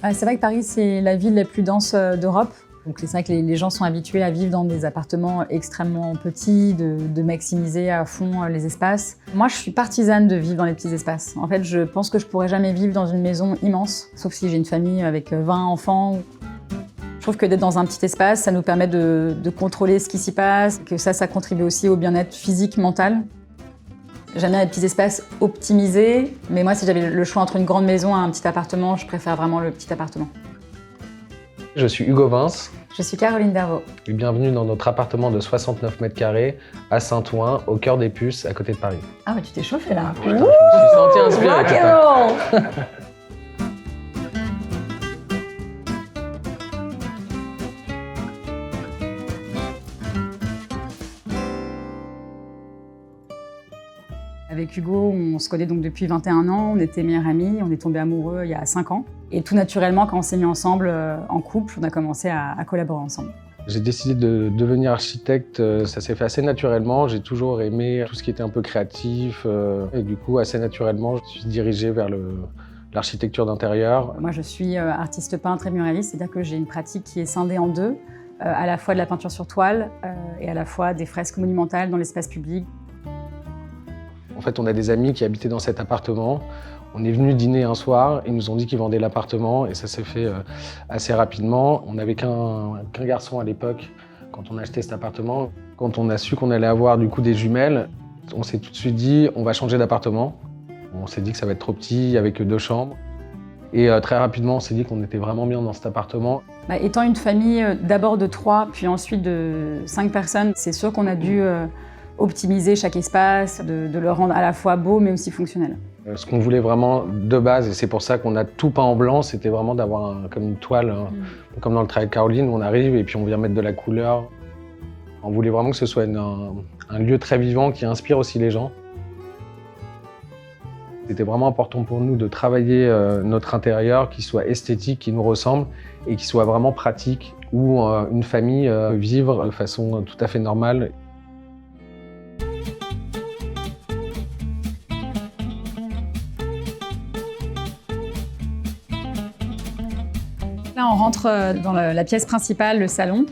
C'est vrai que Paris, c'est la ville la plus dense d'Europe. Donc c'est vrai que les gens sont habitués à vivre dans des appartements extrêmement petits, de maximiser à fond les espaces. Moi, je suis partisane de vivre dans les petits espaces. En fait, je pense que je pourrais jamais vivre dans une maison immense, sauf si j'ai une famille avec 20 enfants. Je trouve que d'être dans un petit espace, ça nous permet de contrôler ce qui s'y passe, que ça contribue aussi au bien-être physique, mental. J'aime bien les petits espaces optimisés, mais moi, si j'avais le choix entre une grande maison et un petit appartement, je préfère vraiment le petit appartement. Je suis Hugo Vince. Je suis Caroline Dervaux. Et bienvenue dans notre appartement de 69 mètres carrés à Saint-Ouen, au cœur des Puces, à côté de Paris. Ah ouais, tu t'es chauffé là. Putain, je me suis senti inspiré. Rock'n'roll. Avec Hugo, on se connaît donc depuis 21 ans, on était meilleurs amis, on est tombés amoureux il y a 5 ans. Et tout naturellement, quand on s'est mis ensemble en couple, on a commencé à collaborer ensemble. J'ai décidé de devenir architecte, ça s'est fait assez naturellement. J'ai toujours aimé tout ce qui était un peu créatif. Et du coup, assez naturellement, je suis dirigé vers l'architecture d'intérieur. Moi, je suis artiste peintre et muraliste, c'est-à-dire que j'ai une pratique qui est scindée en deux, à la fois de la peinture sur toile et à la fois des fresques monumentales dans l'espace public. En fait, on a des amis qui habitaient dans cet appartement. On est venu dîner un soir, ils nous ont dit qu'ils vendaient l'appartement et ça s'est fait assez rapidement. On n'avait qu'un garçon à l'époque quand on a acheté cet appartement. Quand on a su qu'on allait avoir du coup des jumelles, on s'est tout de suite dit on va changer d'appartement. On s'est dit que ça va être trop petit avec 2 chambres. Et très rapidement, on s'est dit qu'on était vraiment bien dans cet appartement. Étant une famille d'abord de 3, puis ensuite de 5 personnes, c'est sûr qu'on a dû optimiser chaque espace, de le rendre à la fois beau mais aussi fonctionnel. Ce qu'on voulait vraiment de base, et c'est pour ça qu'on a tout peint en blanc, c'était vraiment d'avoir comme une toile, comme dans le travail de Caroline, où on arrive et puis on vient mettre de la couleur. On voulait vraiment que ce soit un lieu très vivant qui inspire aussi les gens. C'était vraiment important pour nous de travailler notre intérieur, qui soit esthétique, qui nous ressemble et qui soit vraiment pratique, où une famille peut vivre de façon tout à fait normale. Là, on rentre dans la pièce principale, le salon.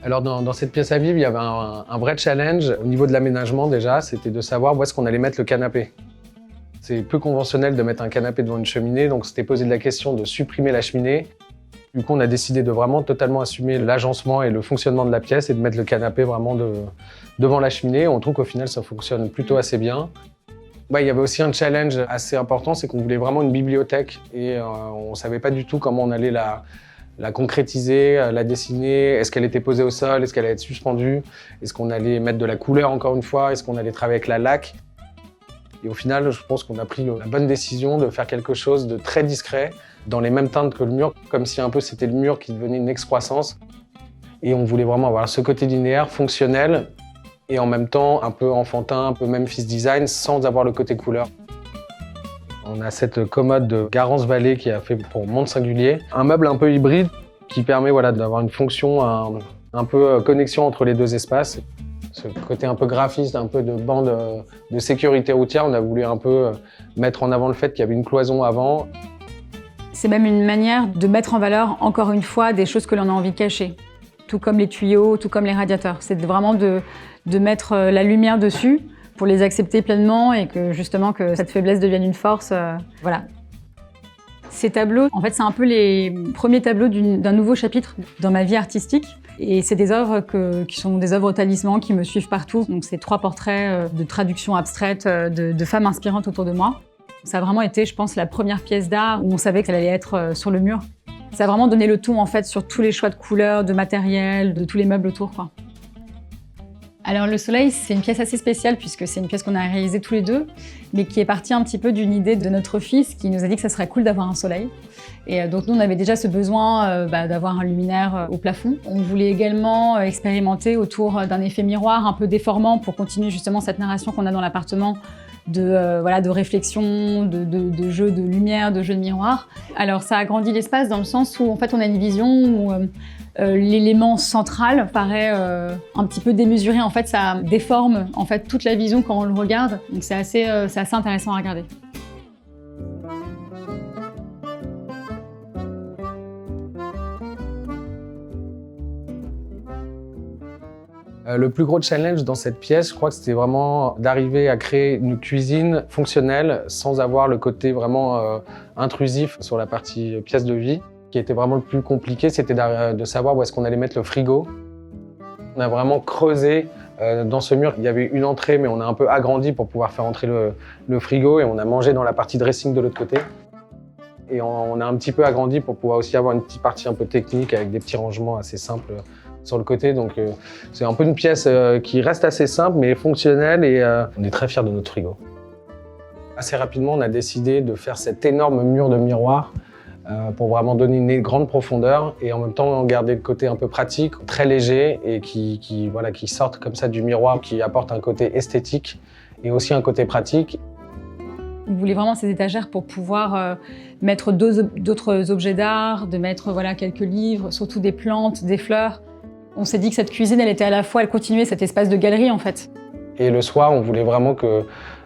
Alors dans cette pièce à vivre, il y avait un vrai challenge au niveau de l'aménagement déjà, c'était de savoir où est-ce qu'on allait mettre le canapé. C'est peu conventionnel de mettre un canapé devant une cheminée, donc c'était posé la question de supprimer la cheminée. Du coup, on a décidé de vraiment totalement assumer l'agencement et le fonctionnement de la pièce et de mettre le canapé vraiment devant la cheminée. On trouve qu'au final, ça fonctionne plutôt assez bien. Il y avait aussi un challenge assez important, c'est qu'on voulait vraiment une bibliothèque et on ne savait pas du tout comment on allait la concrétiser, la dessiner. Est-ce qu'elle était posée au sol? Est-ce qu'elle allait être suspendue? Est-ce qu'on allait mettre de la couleur encore une fois? Est-ce qu'on allait travailler avec la laque? Et au final, je pense qu'on a pris la bonne décision de faire quelque chose de très discret, dans les mêmes teintes que le mur, comme si un peu c'était le mur qui devenait une excroissance. Et on voulait vraiment avoir ce côté linéaire, fonctionnel, et en même temps un peu enfantin, un peu Memphis design, sans avoir le côté couleur. On a cette commode de Garance Vallée qui a fait pour Monde Singulier. Un meuble un peu hybride qui permet d'avoir une fonction un peu connexion entre les 2 espaces. Ce côté un peu graphiste, un peu de bande de sécurité routière, on a voulu un peu mettre en avant le fait qu'il y avait une cloison avant. C'est même une manière de mettre en valeur, encore une fois, des choses que l'on a envie de cacher. Tout comme les tuyaux, tout comme les radiateurs. C'est vraiment de mettre la lumière dessus pour les accepter pleinement et que justement que cette faiblesse devienne une force. Voilà. Ces tableaux, en fait, c'est un peu les premiers tableaux d'un nouveau chapitre dans ma vie artistique. Et c'est des œuvres qui sont des œuvres talismans qui me suivent partout. Donc c'est 3 portraits de traduction abstraite de femmes inspirantes autour de moi. Ça a vraiment été, je pense, la première pièce d'art où on savait qu'elle allait être sur le mur. Ça a vraiment donné le ton en fait sur tous les choix de couleurs, de matériel, de tous les meubles autour, quoi. Alors le soleil, c'est une pièce assez spéciale puisque c'est une pièce qu'on a réalisée tous les 2, mais qui est partie un petit peu d'une idée de notre fils qui nous a dit que ça serait cool d'avoir un soleil. Et donc nous, on avait déjà ce besoin d'avoir un luminaire au plafond. On voulait également expérimenter autour d'un effet miroir un peu déformant pour continuer justement cette narration qu'on a dans l'appartement de réflexion, de jeu de lumière, de jeu de miroir. Alors ça agrandit l'espace dans le sens où en fait on a une vision où l'élément central paraît un petit peu démesuré. En fait, ça déforme en fait toute la vision quand on le regarde. Donc c'est assez intéressant à regarder. Le plus gros challenge dans cette pièce, je crois que c'était vraiment d'arriver à créer une cuisine fonctionnelle sans avoir le côté vraiment intrusif sur la partie pièce de vie. Ce qui était vraiment le plus compliqué, c'était de savoir où est-ce qu'on allait mettre le frigo. On a vraiment creusé dans ce mur. Il y avait une entrée, mais on a un peu agrandi pour pouvoir faire entrer le frigo et on a mangé dans la partie dressing de l'autre côté. Et on a un petit peu agrandi pour pouvoir aussi avoir une petite partie un peu technique avec des petits rangements assez simples sur le côté. Donc c'est un peu une pièce qui reste assez simple mais fonctionnelle et on est très fiers de notre frigo. Assez rapidement, on a décidé de faire cet énorme mur de miroir pour vraiment donner une grande profondeur et en même temps garder le côté un peu pratique, très léger et qui sorte comme ça du miroir, qui apporte un côté esthétique et aussi un côté pratique. On voulait vraiment ces étagères pour pouvoir mettre d'autres objets d'art, de mettre quelques livres, surtout des plantes, des fleurs. On s'est dit que cette cuisine, elle continuait cet espace de galerie en fait. Et le soir, on voulait vraiment que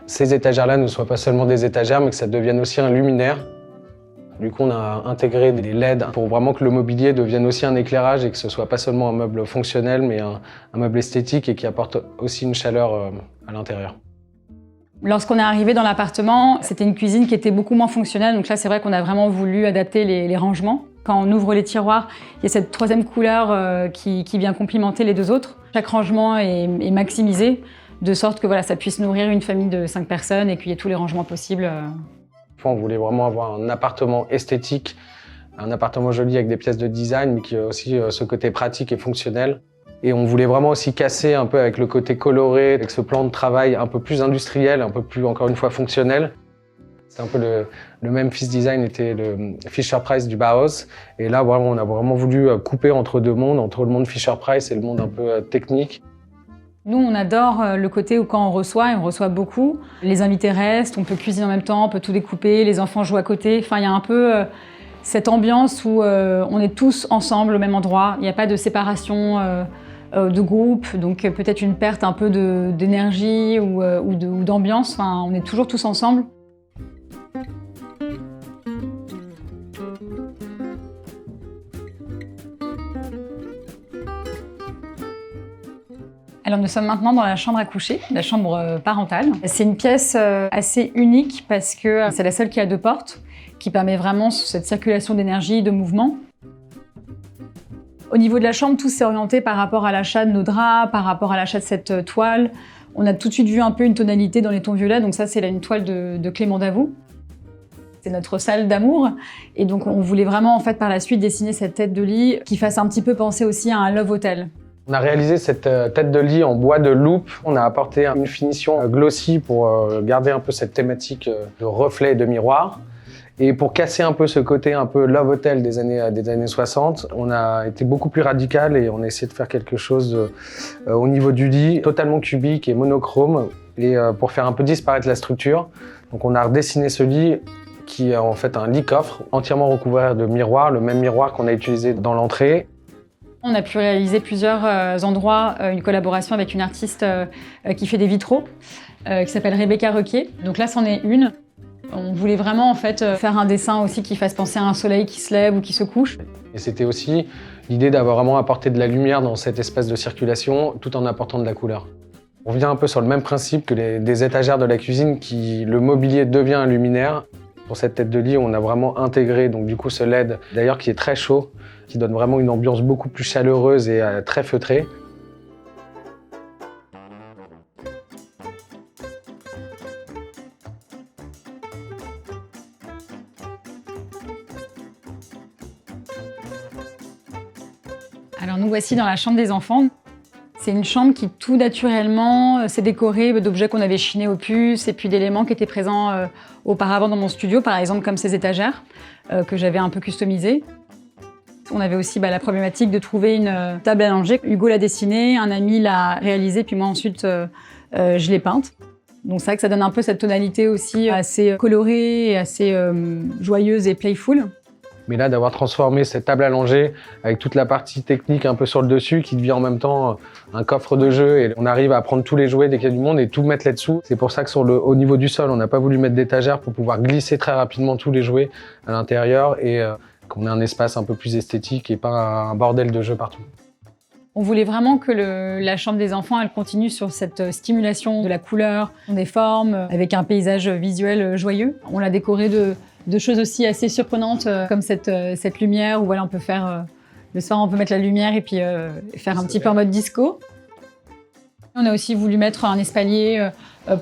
ces étagères-là ne soient pas seulement des étagères, mais que ça devienne aussi un luminaire. Du coup, on a intégré des LED pour vraiment que le mobilier devienne aussi un éclairage et que ce soit pas seulement un meuble fonctionnel, mais un meuble esthétique et qui apporte aussi une chaleur à l'intérieur. Lorsqu'on est arrivé dans l'appartement, c'était une cuisine qui était beaucoup moins fonctionnelle. Donc là, c'est vrai qu'on a vraiment voulu adapter les rangements. Quand on ouvre les tiroirs, il y a cette troisième couleur qui vient complimenter les deux autres. Chaque rangement est maximisé, de sorte que ça puisse nourrir une famille de 5 personnes et qu'il y ait tous les rangements possibles. On voulait vraiment avoir un appartement esthétique, un appartement joli avec des pièces de design, mais qui a aussi ce côté pratique et fonctionnel. Et on voulait vraiment aussi casser un peu avec le côté coloré, avec ce plan de travail un peu plus industriel, un peu plus, encore une fois, fonctionnel. C'est un peu le Memphis Design était le Fisher-Price du Bauhaus. Et là, vraiment, on a vraiment voulu couper entre deux mondes, entre le monde Fisher-Price et le monde un peu technique. Nous, on adore le côté où quand on reçoit, et on reçoit beaucoup, les invités restent, on peut cuisiner en même temps, on peut tout découper, les enfants jouent à côté. Enfin, il y a un peu cette ambiance où on est tous ensemble au même endroit. Il n'y a pas de séparation de groupe, donc peut-être une perte un peu d'énergie ou d'ambiance. Enfin, on est toujours tous ensemble. Alors nous sommes maintenant dans la chambre à coucher, la chambre parentale. C'est une pièce assez unique parce que c'est la seule qui a 2 portes, qui permet vraiment cette circulation d'énergie, de mouvement. Au niveau de la chambre, tout s'est orienté par rapport à l'achat de nos draps, par rapport à l'achat de cette toile. On a tout de suite vu un peu une tonalité dans les tons violets, donc ça c'est une toile de Clément Davout. C'est notre salle d'amour et donc on voulait vraiment en fait par la suite dessiner cette tête de lit qui fasse un petit peu penser aussi à un love hotel. On a réalisé cette tête de lit en bois de loupe. On a apporté une finition glossy pour garder un peu cette thématique de reflet et de miroir. Et pour casser un peu ce côté un peu love hotel des années 60, on a été beaucoup plus radical et on a essayé de faire quelque chose au niveau du lit, totalement cubique et monochrome, et pour faire un peu disparaître la structure. Donc on a redessiné ce lit qui est en fait un lit coffre entièrement recouvert de miroirs, le même miroir qu'on a utilisé dans l'entrée. On a pu réaliser plusieurs endroits, une collaboration avec une artiste qui fait des vitraux, qui s'appelle Rebecca Requier. Donc là, c'en est une. On voulait vraiment en fait faire un dessin aussi qui fasse penser à un soleil qui se lève ou qui se couche. Et c'était aussi l'idée d'avoir vraiment apporté de la lumière dans cet espace de circulation tout en apportant de la couleur. On revient un peu sur le même principe que des étagères de la cuisine le mobilier devient un luminaire. Pour cette tête de lit, on a vraiment intégré donc du coup ce LED, d'ailleurs qui est très chaud, qui donne vraiment une ambiance beaucoup plus chaleureuse et très feutrée. Alors nous voici dans la chambre des enfants. C'est une chambre qui tout naturellement s'est décorée d'objets qu'on avait chinés au puce et puis d'éléments qui étaient présents auparavant dans mon studio, par exemple comme ces étagères que j'avais un peu customisées. On avait aussi la problématique de trouver une table à langer. Hugo l'a dessinée, un ami l'a réalisée, puis moi ensuite je l'ai peinte. Donc c'est vrai que ça donne un peu cette tonalité aussi assez colorée, et assez joyeuse et playful. Mais là, d'avoir transformé cette table à langer avec toute la partie technique un peu sur le dessus qui devient en même temps un coffre de jeu et on arrive à prendre tous les jouets dès qu'il y a du monde et tout mettre là-dessous. C'est pour ça que au niveau du sol, on n'a pas voulu mettre d'étagères pour pouvoir glisser très rapidement tous les jouets à l'intérieur et qu'on ait un espace un peu plus esthétique et pas un bordel de jeux partout. On voulait vraiment que la chambre des enfants, elle continue sur cette stimulation de la couleur, des formes, avec un paysage visuel joyeux. On l'a décoré de choses aussi assez surprenantes, comme cette lumière où voilà, on peut faire... le soir, on peut mettre la lumière et puis faire un petit peu en mode disco. On a aussi voulu mettre un espalier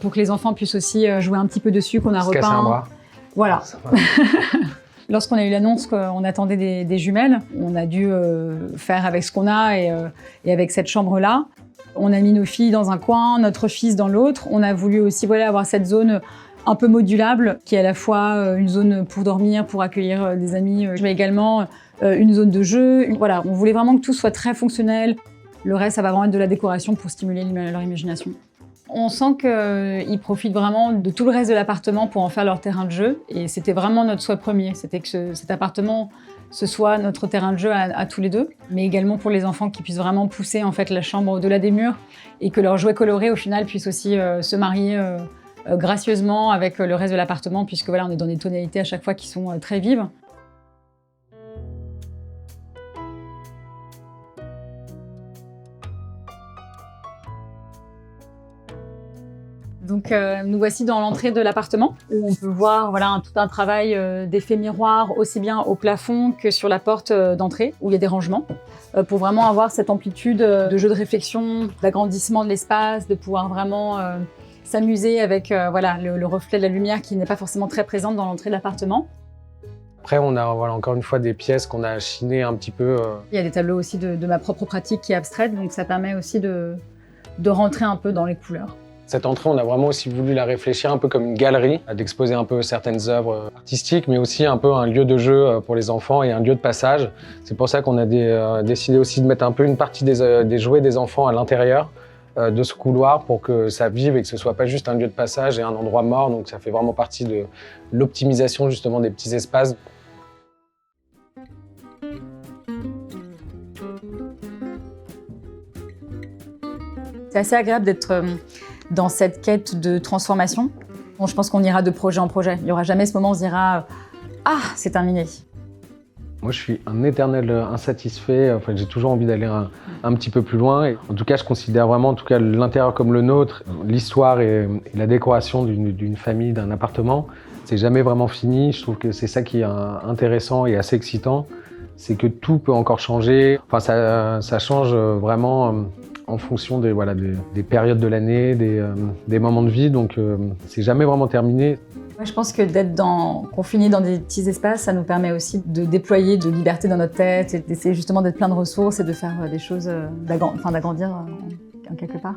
pour que les enfants puissent aussi jouer un petit peu dessus, qu'on a repeint. Se casser un bras. Voilà. Lorsqu'on a eu l'annonce qu'on attendait des jumelles, on a dû faire avec ce qu'on a et avec cette chambre-là. On a mis nos filles dans un coin, notre fils dans l'autre. On a voulu aussi voilà, avoir cette zone un peu modulable, qui est à la fois une zone pour dormir, pour accueillir des amis, mais également une zone de jeu. Voilà, on voulait vraiment que tout soit très fonctionnel. Le reste, ça va vraiment être de la décoration pour stimuler leur imagination. On sent qu'ils profitent vraiment de tout le reste de l'appartement pour en faire leur terrain de jeu. Et c'était vraiment notre souhait premier. C'était que cet appartement, ce soit notre terrain de jeu à tous les deux, mais également pour les enfants qui puissent vraiment pousser en fait, la chambre au-delà des murs et que leurs jouets colorés, au final, puissent aussi se marier gracieusement avec le reste de l'appartement, puisque voilà, on est dans des tonalités à chaque fois qui sont très vives. Donc nous voici dans l'entrée de l'appartement où on peut voir voilà, tout un travail d'effet miroir aussi bien au plafond que sur la porte d'entrée où il y a des rangements pour vraiment avoir cette amplitude de jeu de réflexion, d'agrandissement de l'espace, de pouvoir vraiment s'amuser avec voilà, le reflet de la lumière qui n'est pas forcément très présente dans l'entrée de l'appartement. Après, on a voilà, encore une fois des pièces qu'on a chinées un petit peu. Il y a des tableaux aussi de ma propre pratique qui est abstraite, donc ça permet aussi de rentrer un peu dans les couleurs. Cette entrée, on a vraiment aussi voulu la réfléchir un peu comme une galerie, d'exposer un peu certaines œuvres artistiques, mais aussi un peu un lieu de jeu pour les enfants et un lieu de passage. C'est pour ça qu'on a décidé aussi de mettre un peu une partie des jouets des enfants à l'intérieur de ce couloir pour que ça vive et que ce soit pas juste un lieu de passage et un endroit mort. Donc ça fait vraiment partie de l'optimisation justement des petits espaces. C'est assez agréable d'être dans cette quête de transformation. Bon, je pense qu'on ira de projet en projet. Il n'y aura jamais ce moment où on se dira « Ah, c'est terminé ». Moi, je suis un éternel insatisfait. Enfin, j'ai toujours envie d'aller un petit peu plus loin. Et en tout cas, je considère vraiment, en tout cas, l'intérieur comme le nôtre, l'histoire et la décoration d'une famille, d'un appartement, c'est jamais vraiment fini. Je trouve que c'est ça qui est intéressant et assez excitant. C'est que tout peut encore changer. Enfin, ça change vraiment en fonction des périodes de l'année, des moments de vie. Donc, c'est jamais vraiment terminé. Moi, je pense que d'être confiné dans des petits espaces, ça nous permet aussi de déployer de liberté dans notre tête et d'essayer justement d'être plein de ressources et de faire des choses, d'agrandir en quelque part.